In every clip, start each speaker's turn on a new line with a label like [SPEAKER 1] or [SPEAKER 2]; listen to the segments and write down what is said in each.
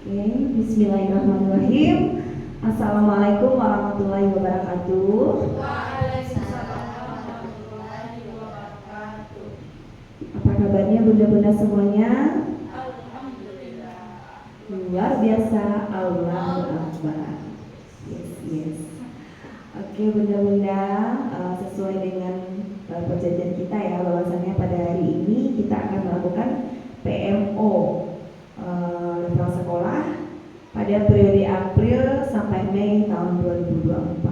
[SPEAKER 1] Oke, bismillahirrahmanirrahim. Assalamualaikum warahmatullahi wabarakatuh.
[SPEAKER 2] Waalaikumsalam warahmatullahi wabarakatuh.
[SPEAKER 1] Apa kabarnya bunda-bunda semuanya?
[SPEAKER 2] Alhamdulillah.
[SPEAKER 1] Luar biasa, Allahu Akbar. Yes. Oke bunda-bunda, sesuai dengan perjanjian kita ya, bahwasannya pada hari ini kita akan melakukan PMO level sekolah pada periode April sampai Mei tahun 2024.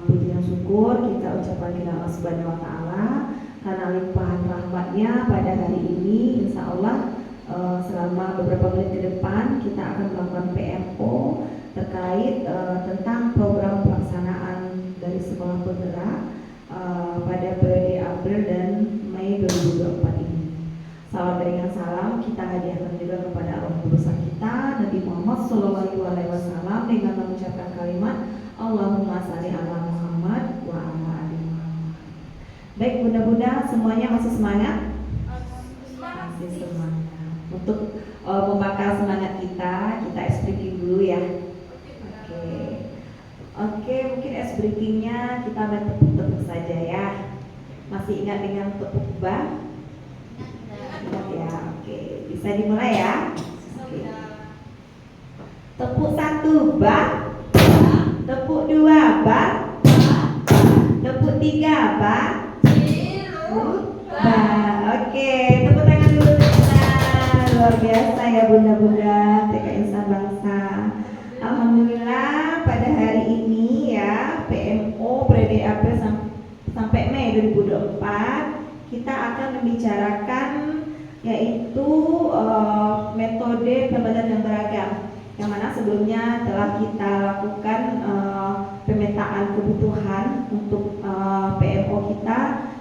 [SPEAKER 1] Puji dan syukur kita ucapkan kepada Allah Subhanahu wa Ta'ala karena limpahan rahmatnya pada hari ini. Insya Allah selama beberapa menit ke depan kita akan melakukan PMO terkait tentang program pelaksanaan dari sekolah penggerak pada periode April dan Mei 2024 ini. Salam berikan salam kita hadiahkan juga kepada Allah besar kita Nabi Muhammad SAW dengan mengucapkan kalimat Allahumma shalli ala Muhammad wa ala ali Muhammad. Baik bunda-bunda semuanya masih semangat? Masih semangat. Untuk membakar semangat kita ice breaking dulu ya. Oke, mungkin ice breakingnya kita main tepuk-tepuk saja ya. Masih ingat dengan tepuk bang? Ingat ya, oke. Bisa dimulai ya. Oke. Tepuk 1 bang, tepuk 2 bang, tepuk 3 bang, bang. Oke, tepuk tangan dulu kita. Luar biasa ya bunda-bunda TK Insan Bangsa. Alhamdulillah pada hari ini ya PMO periode April sampai Mei 2024 kita akan membicarakan yaitu metode pembelajaran yang beragam, yang mana sebelumnya telah kita lakukan pemetaan kebutuhan untuk PMO kita,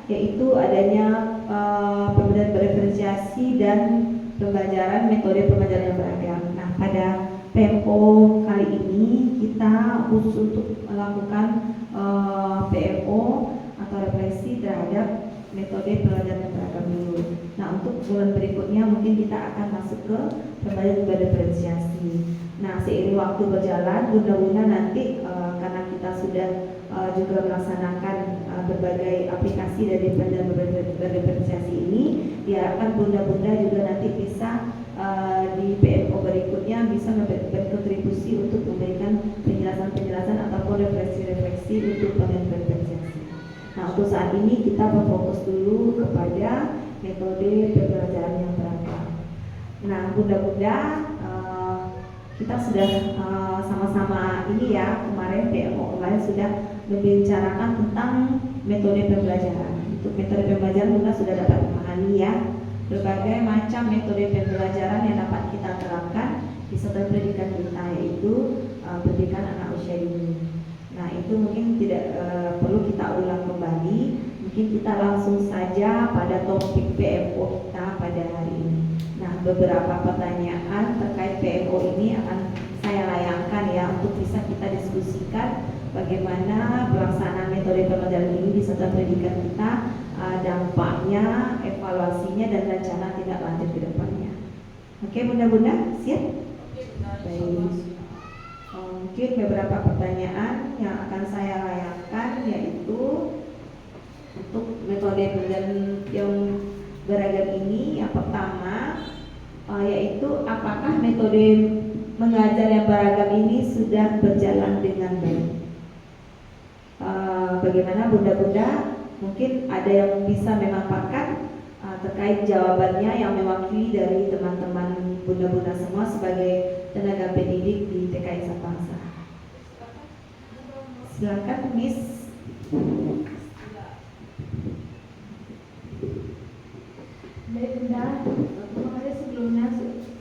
[SPEAKER 1] yaitu adanya pembelajaran bereferensiasi dan pembelajaran metode pembelajaran yang beragam. Nah pada PMO kali ini kita khusus untuk melakukan PMO atau refleksi terhadap metode pembelajaran yang beragam dulu. Nah untuk bulan berikutnya mungkin kita akan masuk ke pembelajaran bereferensiasi. Nah seiring waktu berjalan bunda-bunda nanti karena kita sudah juga melaksanakan berbagai aplikasi dari pembelajaran bereferensiasi ini, diharapkan bunda-bunda juga nanti bisa di PMO berikutnya bisa berkontribusi untuk memberikan penjelasan-penjelasan ataupun refleksi-refleksi untuk pembelajaran bereferensiasi. Nah untuk saat ini kita berfokus dulu kepada metode pembelajaran yang beragam. Nah bunda-bunda kita sudah sama-sama ini ya kemarin PMO online sudah membicarakan tentang metode pembelajaran. Untuk metode pembelajaran bunda sudah dapat memahami ya berbagai macam metode pembelajaran yang dapat kita terapkan di satuan pendidikan kita, yaitu pendidikan anak usia dini. Nah itu mungkin tidak perlu kita ulang kembali, mungkin kita langsung saja pada topik PMO kita pada hari ini. Nah beberapa pertanyaan terkait PMO ini akan saya layangkan ya untuk bisa kita diskusikan bagaimana pelaksanaan metode pembelajaran ini di satuan pendidikan kita, dampaknya, evaluasinya dan rencana tindak lanjut ke depannya. Oke bunda-bunda siap? Baik. Mungkin beberapa pertanyaan yang akan saya layangkan yaitu untuk metode pembelajaran yang beragam ini. Yang pertama yaitu apakah metode mengajar yang beragam ini sudah berjalan dengan baik? Bagaimana bunda-bunda? Mungkin ada yang bisa memaparkan terkait jawabannya yang mewakili dari teman-teman bunda-bunda semua sebagai tenaga pendidik di TK Insan Bangsa. Silakan Miss.
[SPEAKER 3] Baik bunda, terima kasih sebelumnya.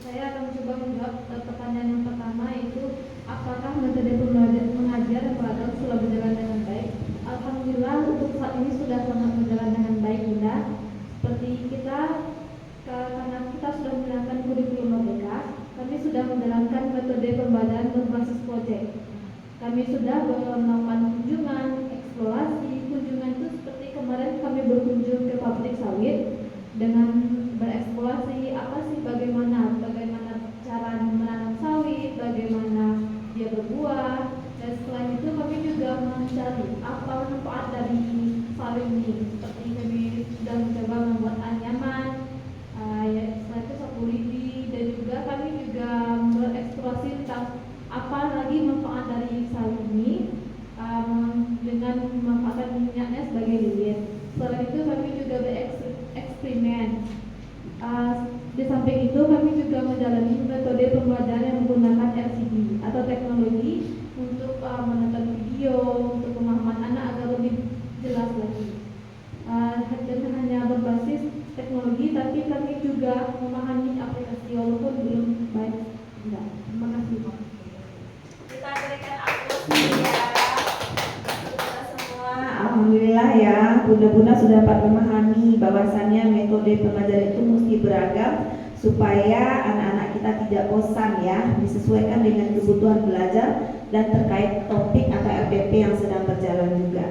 [SPEAKER 3] Saya akan mencoba menjawab pertanyaan yang pertama, yaitu apakah metode mengajar yang beragam sudah berjalan dengan baik? Alhamdulillah untuk saat ini sudah sangat berjalan dengan baik bunda. Seperti kita, karena kita sudah menjalankan kurikulum merdeka, kami sudah menjalankan metode pembelajaran berbasis proyek. Kami sudah melakukan kunjungan, eksplorasi. Kunjungan itu seperti kemarin kami berkunjung ke pabrik sawit dengan bereksplorasi apa sih bagaimana cara eksperimen. Di samping itu kami juga menjalani metode pembelajaran yang menggunakan LCD atau teknologi untuk menonton video, untuk pemahaman anak agar lebih jelas lagi. Dan hanya berbasis teknologi, tapi kami juga memahami aplikasi walaupun belum baik. Enggak. Terima kasih.
[SPEAKER 1] Kita berikan aplaus ya untuk kita semua. Alhamdulillah ya, bunda-bunda sudah dapat memahami bahwasannya metode pembelajaran itu mesti beragam supaya anak-anak kita tidak bosan ya, disesuaikan dengan kebutuhan belajar dan terkait topik atau LPP yang sedang berjalan juga.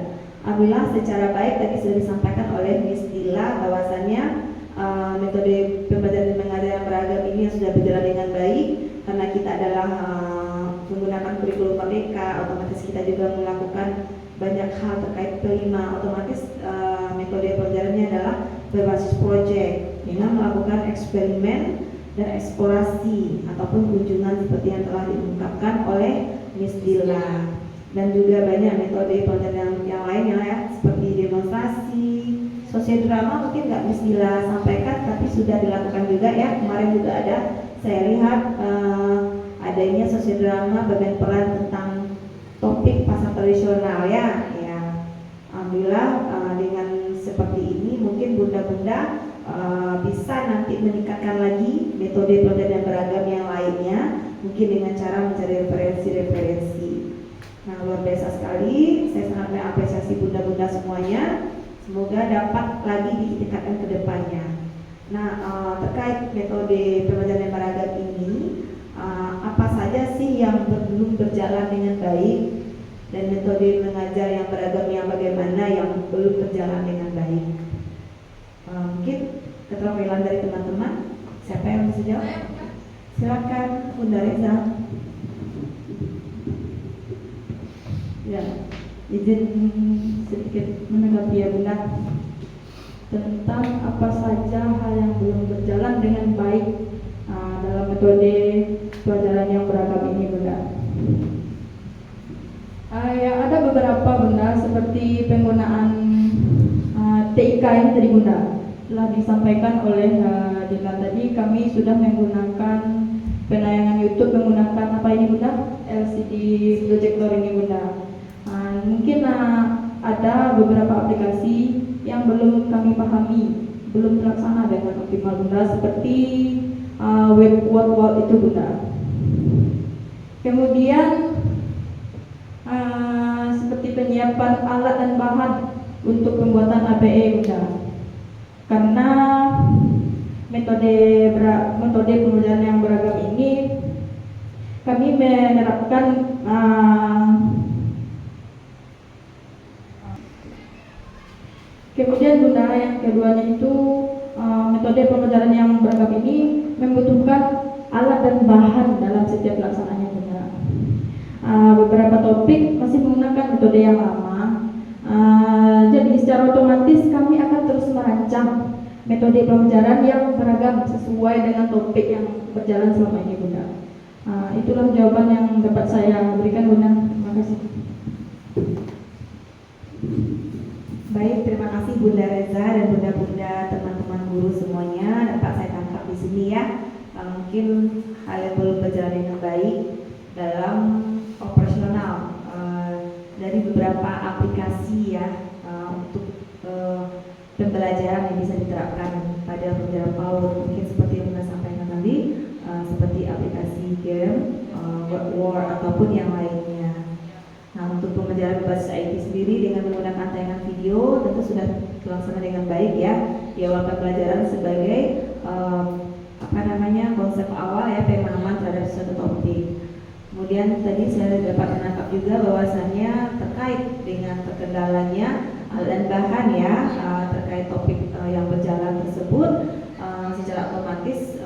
[SPEAKER 1] Alhamdulillah secara baik tadi sudah disampaikan oleh Miss Dila bahwasannya metode pembelajaran dan mengajar yang beragam ini yang sudah berjalan dengan baik karena kita adalah menggunakan kurikulum merdeka, otomatis kita juga melakukan banyak hal terkait kelima, otomatis metode pembelajarannya adalah berbasis proyek dengan melakukan eksperimen dan eksplorasi ataupun kunjungan seperti yang telah diungkapkan oleh Miss Dila. Dan juga banyak metode pembelajaran yang lain ya, seperti demonstrasi, sosiodrama mungkin nggak Miss Dila sampaikan tapi sudah dilakukan juga ya. Kemarin juga ada, saya lihat adanya sosiodrama bermain peran tentang topik pasar tradisional ya. Alhamdulillah dengan seperti ini mungkin bunda-bunda bisa nanti meningkatkan lagi metode pembelajaran yang beragam yang lainnya, mungkin dengan cara mencari referensi-referensi. Nah, luar biasa sekali, saya sangat mengapresiasi bunda-bunda semuanya. Semoga dapat lagi ditingkatkan ke depannya. Nah, terkait metode pembelajaran yang beragam ini, apa saja sih yang belum berjalan dengan baik dan metode mengajar yang beragam yang bagaimana yang belum berjalan dengan baik? Mungkin keterampilan dari teman-teman, siapa yang bisa jawab? Silakan, Bunda Reza.
[SPEAKER 4] Ya, izin sedikit menanggapi ya Bunda tentang apa saja hal yang belum berjalan dengan baik dalam metode pelajaran yang beragam ini Bunda. Ya ada beberapa Bunda seperti penggunaan TIK yang tadi Bunda telah disampaikan oleh Dila tadi. Kami sudah menggunakan penayangan YouTube menggunakan apa ini Bunda? LCD projector ini Bunda. Mungkin ada beberapa aplikasi yang belum kami pahami, belum terlaksana dengan optimal Bunda, seperti web wall itu Bunda. Kemudian seperti penyiapan alat dan bahan untuk pembuatan APE Bunda. Karena metode pembelajaran yang beragam ini kami menerapkan kemudian Bunda yang keduanya itu metode pembelajaran yang beragam ini membutuhkan alat dan bahan dalam setiap pelaksanaannya Bunda. Beberapa topik masih menggunakan metode yang lama, jadi secara otomatis kami akan terus merancang metode pembelajaran yang beragam sesuai dengan topik yang berjalan selama ini Bunda. Itulah jawaban yang dapat saya berikan Bunda. Terima kasih.
[SPEAKER 1] Baik, terima kasih Bunda Reza dan bunda-bunda teman-teman guru semuanya. Dapat saya tangkap di sini ya. Mungkin hal yang belum berjalan dengan baik dalam operasional dari beberapa aplikasi ya untuk pembelajaran yang bisa diterapkan pada pembelajaran PAUD. Mungkin seperti yang Bunda sampaikan tadi, seperti aplikasi game, Word ataupun yang lainnya. Nah, untuk pembelajaran berbasis IT sendiri dengan menggunakan tayangan video tentu sudah terlaksana dengan baik ya. Di awal pembelajaran sebagai konsep awal ya, pemahaman terhadap suatu topik. Kemudian tadi saya dapat menangkap juga bahwasannya terkait dengan terkendalanya dan bahan ya terkait topik yang berjalan tersebut secara otomatis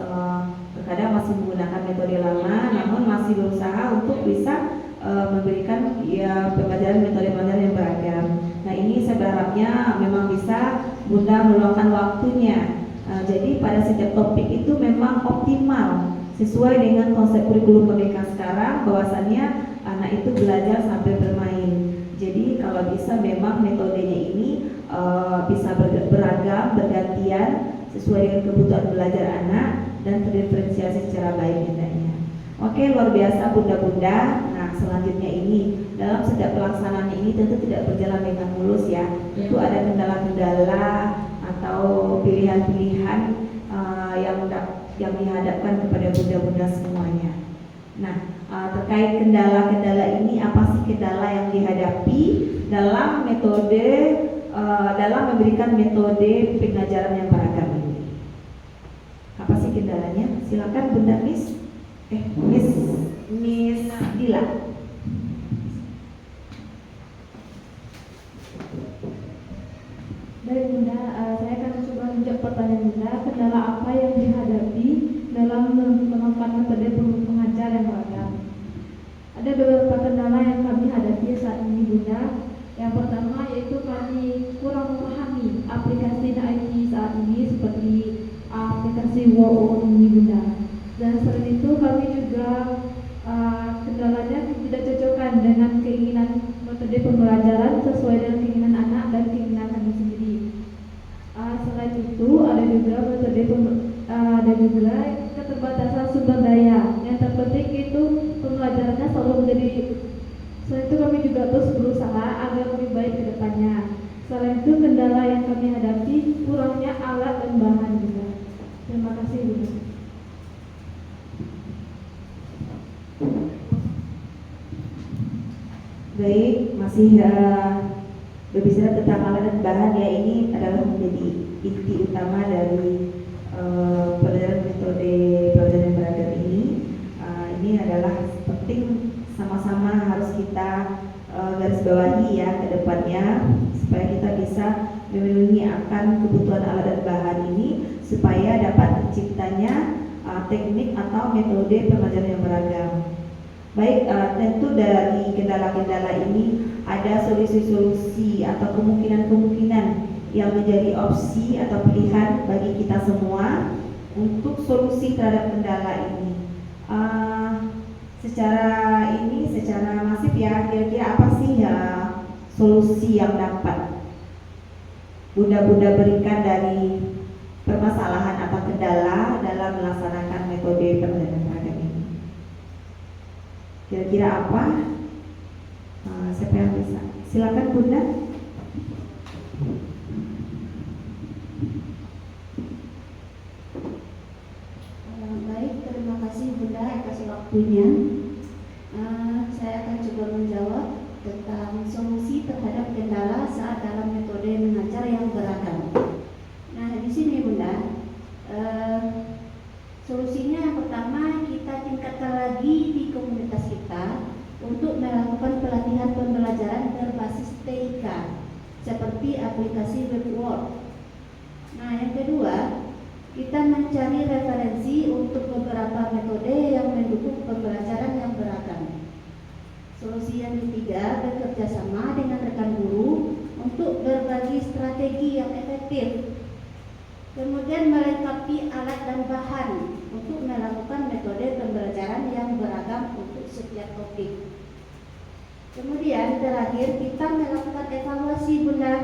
[SPEAKER 1] terkadang masih menggunakan metode lama, namun masih berusaha untuk bisa memberikan ya pembelajaran metode pembelajaran yang beragam. Nah, ini saya berharapnya memang bisa Bunda meluangkan waktunya. Jadi pada setiap topik itu memang optimal sesuai dengan konsep kurikulum merdeka sekarang, bahwasannya anak itu belajar sambil bermain. Jadi kalau bisa memang metodenya ini bisa beragam, bergantian sesuai dengan kebutuhan belajar anak dan terdiferensiasi secara baik nilainya. Oke, luar biasa bunda-bunda. Nah, selanjutnya ini dalam setiap pelaksanaan ini tentu tidak berjalan dengan mulus ya. Tentu ada kendala-kendala atau pilihan-pilihan yang dihadapkan kepada bunda-bunda semuanya. Nah, terkait kendala-kendala ini, apa sih kendala yang dihadapi dalam metode dalam memberikan metode pengajaran yang beragam ini? Apa sih kendalanya? Silakan Bunda Miss Dila.
[SPEAKER 3] Baik Bunda, saya akan coba menjawab pertanyaan Bunda. Kendala apa yang dihadapi dalam mengembangkan metode pengajar yang beragam? Ada beberapa kendala yang kami hadapi saat ini Bunda. Yang pertama yaitu kami kurang memahami aplikasi IT saat ini seperti aplikasi Word ini Bunda. Dan selain itu kami juga kendalanya tidak cocokkan dengan keinginan metode pembelajaran sesuai dengan keinginan anak dan keinginan kami sendiri. Selain itu ada juga keterbatasan sumber daya. Yang terpenting itu pembelajarannya selalu menjadi. Selain itu kami juga terus berusaha agar lebih baik ke depannya. Selain itu kendala yang kami hadapi kurangnya alat dan bahan juga. Terima kasih Bunda.
[SPEAKER 1] Baik, masih berbicara tentang alat dan bahan ya, ini adalah menjadi inti utama dari pelajaran metode pelajaran yang beragam ini. Ini adalah penting sama-sama harus kita garis bawahi ya ke depannya supaya kita bisa memenuhi akan kebutuhan alat dan bahan ini supaya dapat terciptanya teknik atau metode pembelajaran yang beragam. Baik, tentu dari kendala-kendala ini ada solusi-solusi atau kemungkinan-kemungkinan yang menjadi opsi atau pilihan bagi kita semua untuk solusi terhadap kendala ini. Secara masif ya, kira-kira apa sih ya solusi yang dapat bunda-bunda berikan dari permasalahan atau kendala dalam melaksanakan metode pembelajaran beragam ini? Kira-kira apa? Siapa yang bisa? Silakan Bunda.
[SPEAKER 2] Baik, terima kasih Bunda atas waktunya. Saya akan coba menjawab tentang solusi terhadap kendala saat dalam metode mengajar yang beragam. Nah, di sini Bunda, solusinya yang pertama kita tingkatkan lagi di komunitas kita untuk melakukan pelatihan pembelajaran berbasis TIK seperti aplikasi WebWord. Nah, yang kedua, kita mencari referensi untuk beberapa metode yang mendukung pembelajaran yang beragam. Solusi yang ketiga, bekerja sama dengan rekan guru untuk berbagi strategi yang efektif. Kemudian melengkapi alat dan bahan untuk melakukan metode pembelajaran yang beragam untuk setiap topik. Kemudian terakhir kita melakukan evaluasi Bunda.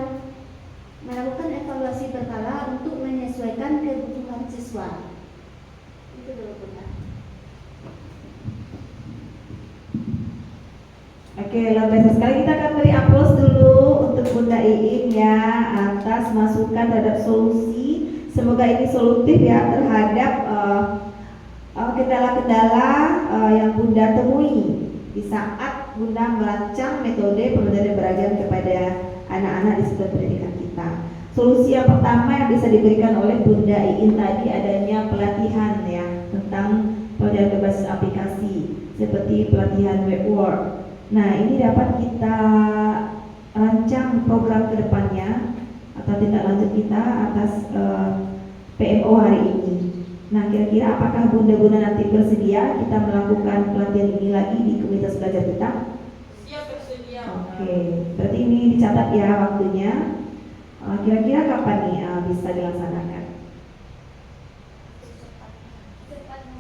[SPEAKER 2] Melakukan evaluasi berkala untuk menyesuaikan kebutuhan siswa. Itu dulu Bunda.
[SPEAKER 1] Oke, luar biasa sekali. Kita akan beri aplaus dulu untuk Bunda Iin ya atas masukan terhadap solusi. Semoga ini solutif ya terhadap kendala-kendala yang Bunda temui di saat Bunda merancang metode pembelajaran beragam kepada anak-anak di satuan pendidikan kita. Solusi yang pertama yang bisa diberikan oleh Bunda Iin tadi adanya pelatihan ya tentang pelajaran berbasis aplikasi seperti pelatihan WebWord. Nah, ini dapat kita rancang program kedepannya atau tindak lanjut kita atas PMO hari ini. Nah, kira-kira apakah bunda-bunda nanti bersedia kita melakukan pelatihan ini lagi di komunitas belajar kita?
[SPEAKER 2] Siap, bersedia.
[SPEAKER 1] Oke, berarti ini dicatat ya waktunya. Kira-kira kapan nih bisa dilaksanakan?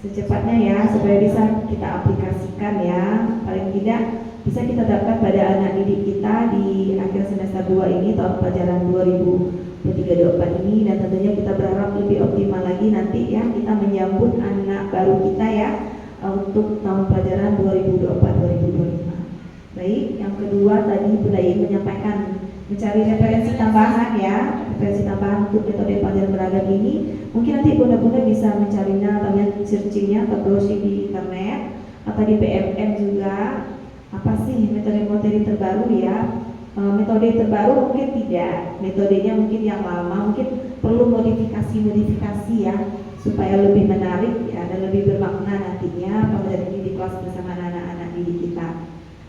[SPEAKER 1] Secepatnya ya, supaya bisa kita aplikasikan ya. Paling tidak bisa kita dapatkan pada anak didik kita di akhir semester 2 ini tahun pelajaran 2020 P324 ini, dan tentunya kita berharap lebih optimal lagi nanti ya kita menyambut anak baru kita ya untuk tahun pelajaran 2024-2025. Baik, yang kedua tadi Bunda Iin menyampaikan mencari referensi tambahan ya, referensi tambahan untuk metode pelajaran beragam ini. Mungkin nanti Bunda-Bunda bisa mencarinya atau searchingnya atau browsing di internet atau di PMM juga. Apa sih metode-metode terbaru ya? Metode terbaru mungkin tidak, metodenya mungkin yang lama, mungkin perlu modifikasi ya supaya lebih menarik ya dan lebih bermakna nantinya pembelajaran ini di kelas bersama anak-anak didik kita.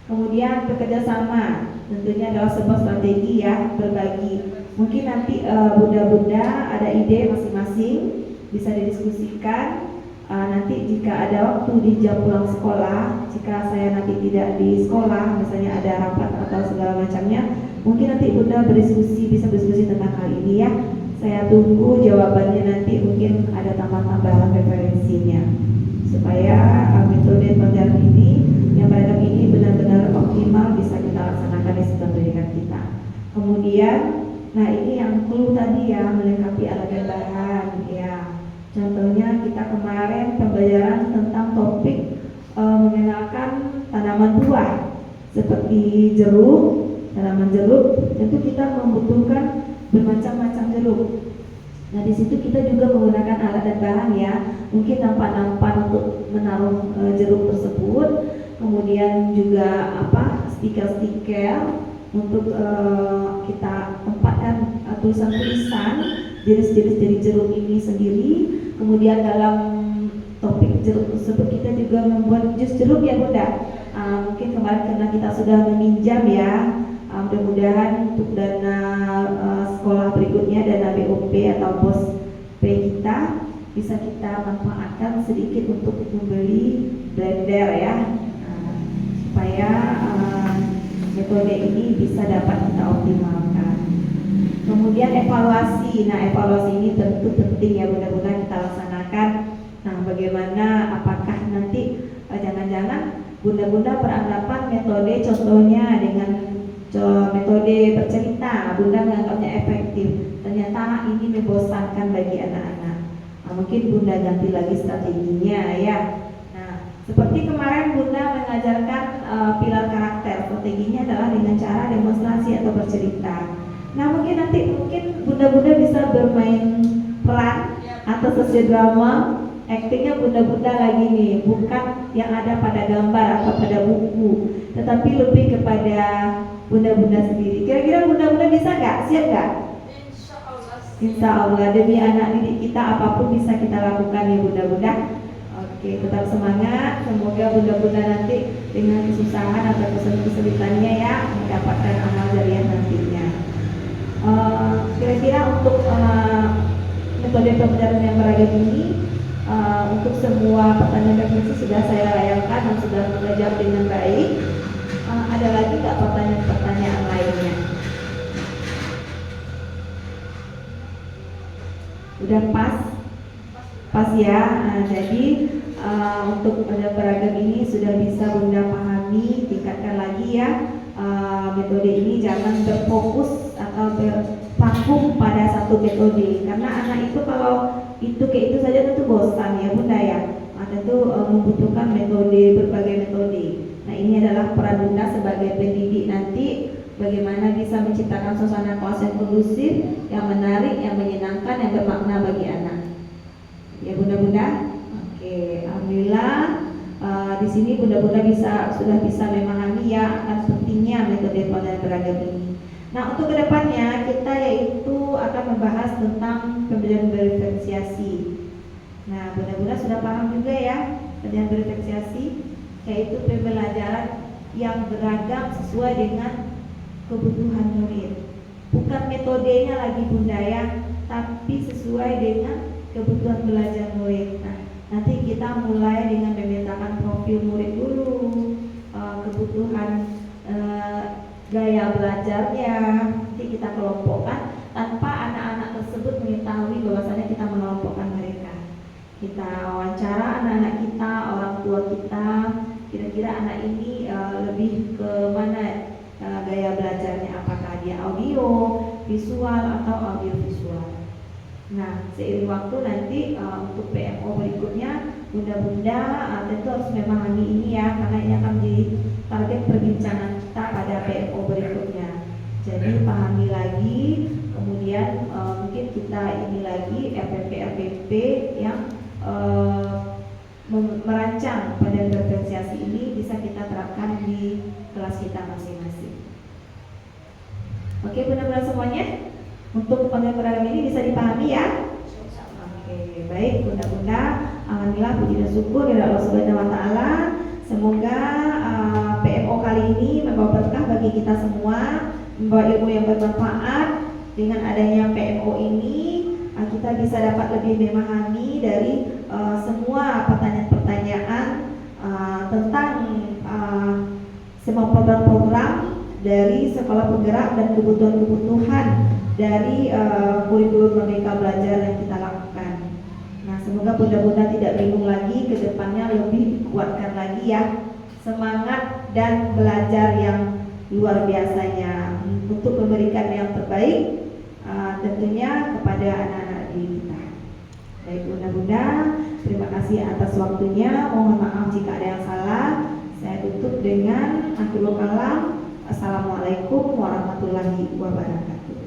[SPEAKER 1] Kemudian bekerja sama tentunya adalah sebuah strategi ya, berbagi. Mungkin nanti bunda-bunda ada ide masing-masing bisa didiskusikan. Nanti jika ada waktu di jam pulang sekolah, jika saya nanti tidak di sekolah, misalnya ada rapat atau segala macamnya, mungkin nanti Bunda bisa berdiskusi tentang hal ini ya. Saya tunggu jawabannya nanti, mungkin ada tambahan-tambahan referensinya supaya metode pelajaran ini yang beragam ini benar-benar optimal bisa kita laksanakan di sistem pendidikan kita. Kemudian, nah ini yang perlu tadi ya, melengkapi alat dan bahan ya. Contohnya kita kemarin pembelajaran tentang topik mengenalkan tanaman buah seperti jeruk, tanaman jeruk. Tentu kita membutuhkan bermacam-macam jeruk. Nah di situ kita juga menggunakan alat dan bahan ya, mungkin nampan-nampan untuk menaruh jeruk tersebut, kemudian juga stiker-stiker untuk kita tempatkan tulisan-tulisan jenis-jenis dari jeruk ini sendiri. Kemudian dalam topik jeruk tersebut kita juga membuat jus jeruk ya Bunda. Mungkin kemarin karena kita sudah meminjam ya, mudah-mudahan untuk dana sekolah berikutnya, dana BOP atau BOS P kita bisa kita manfaatkan sedikit untuk membeli blender ya, supaya metode ini bisa dapat kita optimalkan. Kemudian evaluasi. Nah evaluasi ini tentu penting ya Bunda-Bunda kita laksanakan. Nah bagaimana, apakah nanti jangan-jangan Bunda-Bunda beranggapan metode contohnya dengan metode bercerita Bunda menganggapnya efektif, ternyata ini membosankan bagi anak-anak. Mungkin Bunda ganti lagi strateginya ya. Nah seperti kemarin Bunda mengajarkan pilar karakter, strateginya adalah dengan cara demonstrasi atau bercerita. Nah mungkin nanti Bunda-Bunda bisa bermain peran atau sosiodrama, aktingnya Bunda-Bunda lagi nih, bukan yang ada pada gambar atau pada buku, tetapi lebih kepada Bunda-Bunda sendiri. Kira-kira Bunda-Bunda bisa nggak? Siap nggak? Insya Allah demi anak didik kita apapun bisa kita lakukan ya Bunda-Bunda. Oke, tetap semangat. Semoga Bunda-Bunda nanti dengan kesusahan atau kesulitannya ya mendapatkan amal jariah nantinya. Kira-kira untuk metode pembelajaran yang beragam ini, untuk semua pertanyaan refleksi sudah saya layangkan dan sudah menjawab dengan baik. Ada lagi nggak pertanyaan-pertanyaan lainnya? Udah pas ya. Jadi untuk pembelajaran beragam ini sudah bisa Bunda pahami, tingkatkan lagi ya. Metode ini jangan berfokus atau berpaku pada satu metode, karena anak itu kalau itu kayak itu saja tentu bosan ya Bunda ya. Tentu membutuhkan berbagai metode. Nah ini adalah peran Bunda sebagai pendidik nanti, bagaimana bisa menciptakan suasana kelas yang kondusif, yang menarik, yang menyenangkan, yang bermakna bagi anak. Ya Bunda-Bunda. Oke, alhamdulillah. Di sini Bunda-Bunda sudah bisa memahami ya akan pentingnya metode pembelajaran beragam ini. Nah untuk kedepannya kita yaitu akan membahas tentang pembelajaran berdiferensiasi. Nah Bunda-Bunda sudah paham juga ya pembelajaran berdiferensiasi, yaitu pembelajaran yang beragam sesuai dengan kebutuhan murid. Bukan metodenya lagi Bunda ya, tapi sesuai dengan kebutuhan belajar murid. Nah, nanti kita mulai dengan memetakan profil murid dulu, kebutuhan gaya belajarnya, nanti kita kelompokkan tanpa anak-anak tersebut mengetahui bahwasanya kita mengelompokkan mereka. Kita wawancara anak-anak kita, orang tua kita, kira-kira anak ini lebih ke mana gaya belajarnya, apakah dia audio, visual atau audio visual. Nah, seiring waktu nanti untuk PMO berikutnya, bunda-bunda tentu harus memahami ini ya, karena ini akan menjadi target perbincangan kita pada PMO berikutnya. Jadi pahami lagi, kemudian mungkin kita ini lagi RPP yang merancang pada diferensiasi ini bisa kita terapkan di kelas kita masing-masing. Oke, bunda-bunda semuanya, untuk konten beragam ini bisa dipahami ya? Oke, baik bunda-bunda, alhamdulillah puji dan syukur kepada Allah Subhanahu wa taala. Semoga PMO kali ini membawa berkah bagi kita semua, membawa ilmu yang bermanfaat. Dengan adanya PMO ini kita bisa dapat lebih memahami dari semua pertanyaan-pertanyaan tentang semua program-program dari sekolah penggerak dan kebutuhan-kebutuhan dari kurikulum Merdeka Belajar yang kita lakukan. Nah, semoga bunda-bunda tidak bingung lagi, ke depannya lebih dikuatkan lagi ya semangat dan belajar yang luar biasanya untuk memberikan yang terbaik tentunya kepada anak-anak didik kita. Baik bunda-bunda, terima kasih atas waktunya. Mohon maaf jika ada yang salah. Saya tutup dengan akhirul kalam. Assalamualaikum warahmatullahi wabarakatuh.